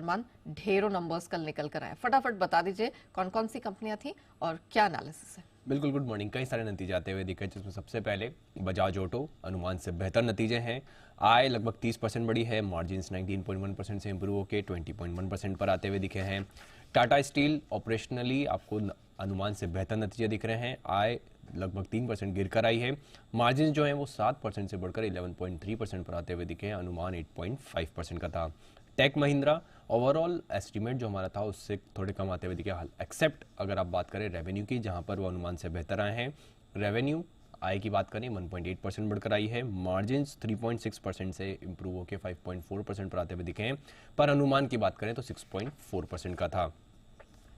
अरमान, ढेरों नंबर्स कल निकल कर आए, फटाफट बता दीजिए कौन कौन सी कंपनियां थी और क्या एनालिसिस है। बिल्कुल, गुड मॉर्निंग। कई सारे नतीजे आते हुए दिखे, जिसमें सबसे पहले बजाज ऑटो, अनुमान से बेहतर नतीजे हैं। आय लगभग 30% बढ़ी है, मार्जिन्स 19.1% से इंप्रूव होकर 20.1% पर आते हुए दिखे हैं। टाटा स्टील ऑपरेशनली आपको अनुमान से बेहतर नतीजे दिख रहे हैं। आय लगभग 3% गिर कर आई है। मार्जिन जो है वो 7% से बढ़कर 11.3% पर आते हुए दिखे हैं, अनुमान 8.5% का था। टेक महिंद्रा ओवरऑल एस्टीमेट जो हमारा था उससे थोड़े कम आते हुए दिखे, एक्सेप्ट अगर आप बात करें रेवेन्यू की, जहां पर वो अनुमान से बेहतर आए हैं। रेवेन्यू आय की बात करें 1.8% बढ़कर आई है। मार्जिन्स 3.6% से इंप्रूव होकर 5.4% पर आते हुए दिखे हैं, पर अनुमान की बात करें तो 6.4% का था।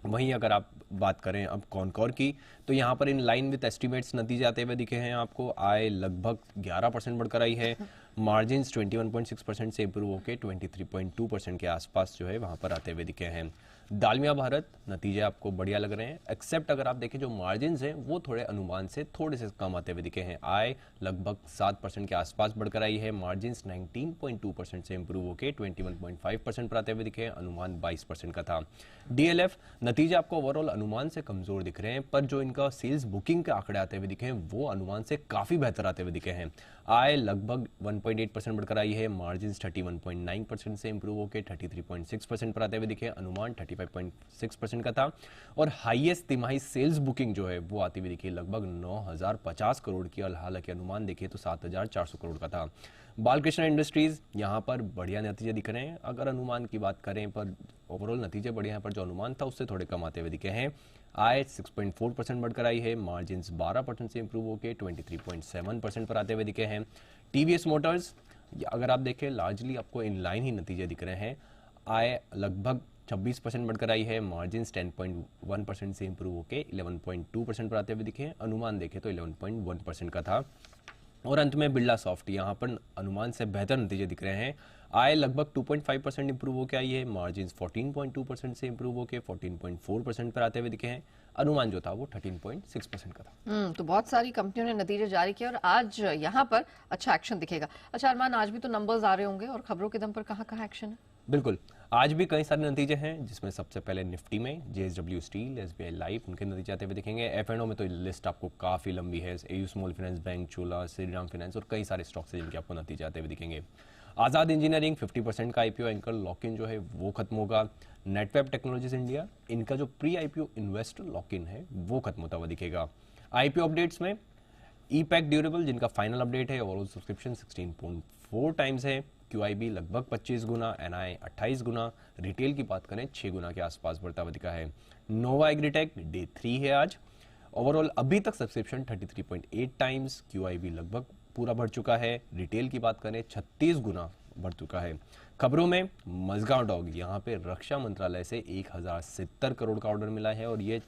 वहीं अगर आप बात करें अब कॉनकॉर की, तो यहाँ पर इन लाइन विद एस्टीमेट्स नतीजे आते हुए दिखे हैं आपको। आय लगभग 11% बढ़कर आई है। मार्जिन्स 21.6% से इंप्रूव होकर 23.2% के आसपास जो है वहाँ पर आते हुए दिखे हैं। दालमिया भारत नतीजे आपको बढ़िया लग रहे हैं, एक्सेप्ट अगर आप देखें जो मार्जिन्स हैं वो थोड़े अनुमान से थोड़े से कम आते हुए दिखे हैं। आय लगभग 7% के आसपास बढ़कर आई है। मार्जिन्स 19.2% से इंप्रूव होकर 21.5% पर आते हुए दिखे हैं, अनुमान 22% का था। डीएलएफ नतीजे आपको ओवरऑल अनुमान से कमजोर दिख रहे हैं, पर जो इनका सेल्स बुकिंग के आंकड़े आते हुए दिखे हैं वो अनुमान से काफी बेहतर आते हुए दिखे हैं। आय लगभग 1.8% बढ़कर आई है। मार्जिन्स 31.9% से इंप्रूव होकर 33.6% पर आते हुए दिखे, अनुमान 35.6% का था। और हाईएस्ट तिमाही सेल्स बुकिंग जो है वो आती हुई दिखी लगभग 9,050 करोड़ की, और हालांकि अनुमान देखिए तो 7,400 करोड़ का था। बालकृष्ण इंडस्ट्रीज यहाँ पर बढ़िया नतीजे दिख रहे हैं, अगर अनुमान की बात करें, पर ओवरऑल नतीजे बढ़िया हैं, पर जो अनुमान था उससे थोड़े कम आते हुए दिखे हैं। आय 6.4% बढ़कर आई है। मार्जिन्स 12% से इंप्रूव होकर 23.7% पर आते हुए दिखे हैं। टीवीएस मोटर्स अगर आप देखें लार्जली आपको इन लाइन ही नतीजे दिख रहे हैं। आय लगभग 26% बढ़कर आई है। मार्जिन्स 10.1% से इंप्रूव होकर 11.2% पर आते हुए दिखे हैं, अनुमान देखें तो 11.1% का था। और अंत में बिरला सॉफ्ट, यहाँ पर अनुमान से बेहतर नतीजे दिख रहे हैं। आय लगभग 2.5% इंप्रूव होकर आई है। मार्जिन्स 14.2% से इंप्रूव होकर 14.4% पर आते हुए दिखे हैं, अनुमान जो था वो 13.6% का था। तो बहुत सारी कंपनियों ने नतीजे जारी किए और आज यहाँ पर अच्छा एक्शन दिखेगा। अच्छा अरमान, आज भी तो नंबर्स आ रहे होंगे और खबरों के दम पर कहाँ कहाँ एक्शन है? बिल्कुल, आज भी कई सारे नतीजे हैं, जिसमें सबसे पहले निफ्टी में जेएसडब्ल्यू स्टील, एसबीआई लाइफ, उनके नतीजे आते हुए दिखेंगे। एफएनओ में तो लिस्ट आपको काफी लंबी है, एयू स्मॉल फाइनेंस बैंक, चोला, श्रीराम फाइनेंस और कई सारे स्टॉक्स हैं जिनके आपको नतीजे आते हुए दिखेंगे। आजाद इंजीनियरिंग 50% का आईपीओ एंकर लॉक इन जो है वो खत्म होगा। नेटवेब टेक्नोलॉजीज इंडिया, इनका जो pre IPO investor lock in है वो खत्म होता हुआ दिखेगा। आईपीओ अपडेट्स में ईपैक ड्यूरेबल, जिनका फाइनल अपडेट है, ओवरऑल सब्सक्रिप्शन 16.4 टाइम्स है। क्यूआईबी लगभग 25 गुना, एनआई 28 गुना, रिटेल की बात करें 6 गुना के आसपास बढ़ता हुआ दिखा है। नोवा एग्रीटेक डे 3 है आज। ओवरऑल अभी तक सब्सक्रिप्शन 33.8 टाइम्स, क्यूआईबी लगभग पूरा बढ़ चुका है। रिटेल की बात करें 36 गुना बढ़ चुका है। खबरों में मजगांव डॉग, यहाँ पे रक्षा मंत्रालय से 1070 करोड़ का ऑर्डर मिला है और ये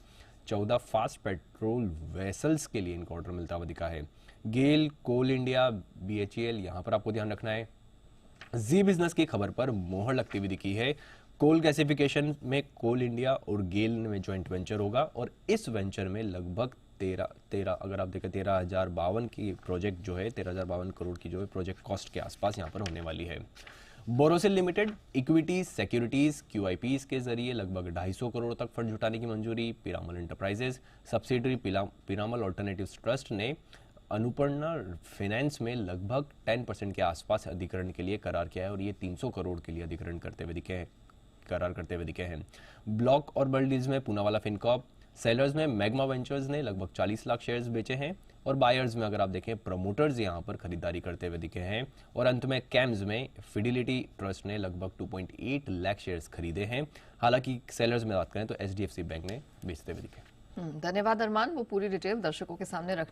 14 फास्ट पेट्रोल वेसल्स के लिए इनका ऑर्डर मिलता हुआ दिखा है। गेल, कोल इंडिया, बीएचईएल, यहाँ पर आपको ध्यान रखना है। जी बिजनेस की खबर पर मोहर लगती हुई दिखी है। कोल गैसिफिकेशन में कोल इंडिया और गेल में ज्वाइंट वेंचर होगा और इस वेंचर में लगभग 13 अगर आप देखें 13,052 की प्रोजेक्ट जो है 13,052 करोड़ की जो है प्रोजेक्ट कॉस्ट के आसपास यहाँ पर होने वाली है। बोरोसिल लिमिटेड इक्विटीज, सिक्योरिटीज, क्यूआईपीज के जरिए लगभग 250 करोड़ तक फंड जुटाने की मंजूरी। Piramal enterprises subsidiary Piramal alternatives trust ने अनुपर्णा फाइनेंस में लगभग 10% के आसपास अधिग्रहण के लिए करार किया है और ये 300 करोड़ के लिए अधिग्रहण करते हुए दिखे हैं, करार करते हुए दिखे हैं। ब्लॉक और बल्डीज में पूनावाला फिनकॉर्प, सेलर्स में मैग्मा वेंचर्स ने लगभग 40 लाख शेयर्स बेचे हैं और बायर्स में अगर आप देखें प्रमोटर्स यहां पर खरीदारी करते हुए दिखे हैं। और अंत में कैम्स में फिडिलिटी ट्रस्ट ने लगभग 2.8 लाख शेयर्स खरीदे हैं। हालांकि सेलर्स में बात करें तो एचडीएफसी बैंक ने बेचते हुए दिखे। धन्यवाद अरमान, वो पूरी डिटेल दर्शकों के सामने रखने